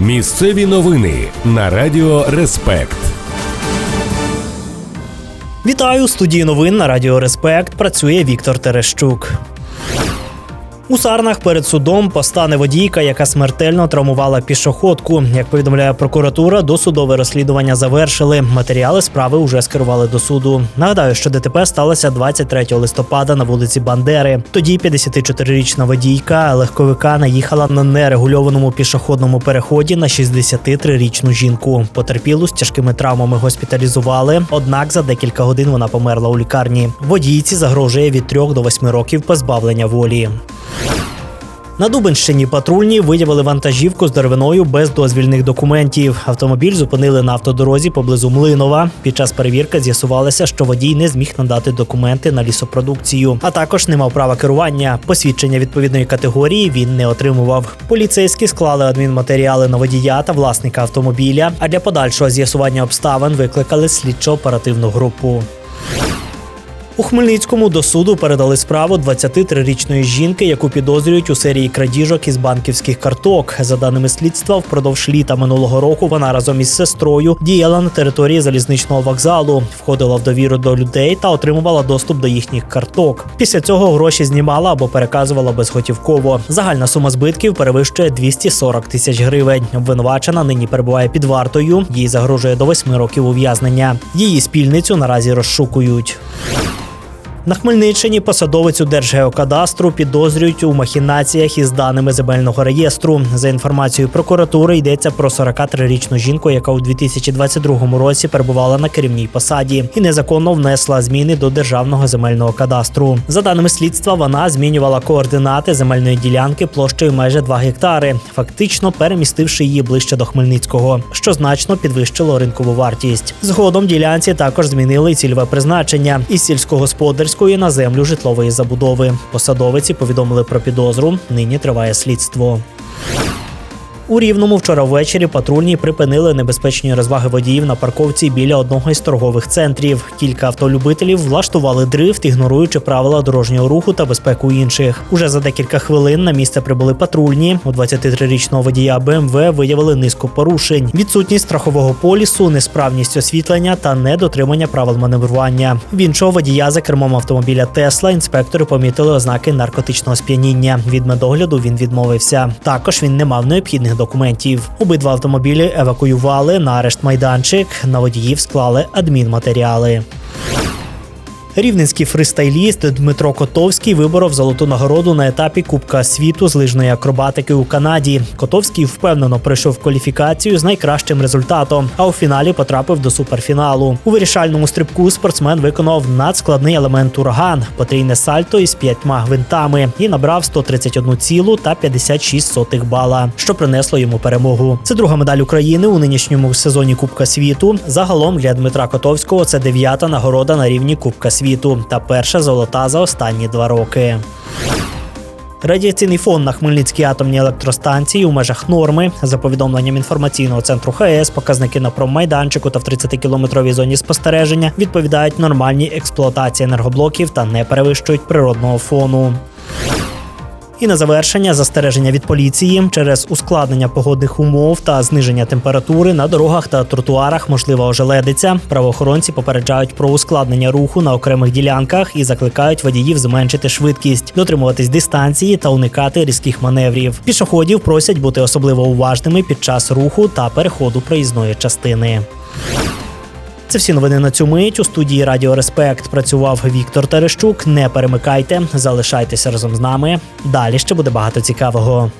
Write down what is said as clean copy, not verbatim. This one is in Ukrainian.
Місцеві новини на Радіо Респект. Вітаю! У студії новин на Радіо Респект працює Віктор Терещук. У Сарнах перед судом постане водійка, яка смертельно травмувала пішоходку. Як повідомляє прокуратура, досудове розслідування завершили. Матеріали справи вже скерували до суду. Нагадаю, що ДТП сталося 23 листопада на вулиці Бандери. Тоді 54-річна водійка легковика наїхала на нерегульованому пішохідному переході на 63-річну жінку. Потерпілу з тяжкими травмами госпіталізували, однак за декілька годин вона померла у лікарні. Водійці загрожує від 3 до 8 років позбавлення волі. На Дубенщині патрульні виявили вантажівку з деревиною без дозвільних документів. Автомобіль зупинили на автодорозі поблизу Млинова. Під час перевірки з'ясувалося, що водій не зміг надати документи на лісопродукцію, а також не мав права керування. Посвідчення відповідної категорії він не отримував. Поліцейські склали адмінматеріали на водія та власника автомобіля, а для подальшого з'ясування обставин викликали слідчо-оперативну групу. У Хмельницькому до суду передали справу 23-річної жінки, яку підозрюють у серії крадіжок із банківських карток. За даними слідства, впродовж літа минулого року вона разом із сестрою діяла на території залізничного вокзалу, входила в довіру до людей та отримувала доступ до їхніх карток. Після цього гроші знімала або переказувала безготівково. Загальна сума збитків перевищує 240 тисяч гривень. Обвинувачена нині перебуває під вартою. Їй загрожує до 8 років ув'язнення. Її спільницю наразі розшукують. На Хмельниччині посадовицю Держгеокадастру підозрюють у махінаціях із даними земельного реєстру. За інформацією прокуратури, йдеться про 43-річну жінку, яка у 2022 році перебувала на керівній посаді і незаконно внесла зміни до Державного земельного кадастру. За даними слідства, вона змінювала координати земельної ділянки площею майже 2 гектари, фактично перемістивши її ближче до Хмельницького, що значно підвищило ринкову вартість. Згодом ділянці також змінили й цільове призначення із сільськогосподарського на землю житлової забудови. Посадовиці повідомили про підозру. Нині триває слідство. У Рівному вчора ввечері патрульні припинили небезпечні розваги водіїв на парковці біля одного із торгових центрів. Кілька автолюбителів влаштували дрифт, ігноруючи правила дорожнього руху та безпеку інших. Уже за декілька хвилин на місце прибули патрульні. У 23-річного водія БМВ виявили низку порушень: відсутність страхового полісу, несправність освітлення та недотримання правил маневрування. В іншого водія за кермом автомобіля Тесла інспектори помітили ознаки наркотичного сп'яніння. Від медогляду він відмовився. Також він не мав необхідних документів. Обидва автомобілі евакуювали на арешт-майданчик, на водіїв склали адмінматеріали. Рівненський фристайліст Дмитро Котовський виборов золоту нагороду на етапі Кубка світу з лижної акробатики у Канаді. Котовський впевнено пройшов кваліфікацію з найкращим результатом, а у фіналі потрапив до суперфіналу. У вирішальному стрибку спортсмен виконав надскладний елемент ураган – потрійне сальто із 5 гвинтами і набрав 131,56 бала, що принесло йому перемогу. Це друга медаль України у нинішньому сезоні Кубка світу. Загалом для Дмитра Котовського це 9-та нагорода на рівні Кубка світу та перша золота за останні 2 роки. Радіаційний фон на Хмельницькій атомній електростанції у межах норми. За повідомленням інформаційного центру ХАЕС, показники на проммайданчику та в 30-кілометровій зоні спостереження відповідають нормальній експлуатації енергоблоків та не перевищують природного фону. І на завершення застереження від поліції. Через ускладнення погодних умов та зниження температури на дорогах та тротуарах можлива ожеледиця. Правоохоронці попереджають про ускладнення руху на окремих ділянках і закликають водіїв зменшити швидкість, дотримуватись дистанції та уникати різких маневрів. Пішоходів просять бути особливо уважними під час руху та переходу проїзної частини. Це всі новини на цю мить. У студії Радіо Респект працював Віктор Терещук. Не перемикайте, залишайтеся разом з нами. Далі ще буде багато цікавого.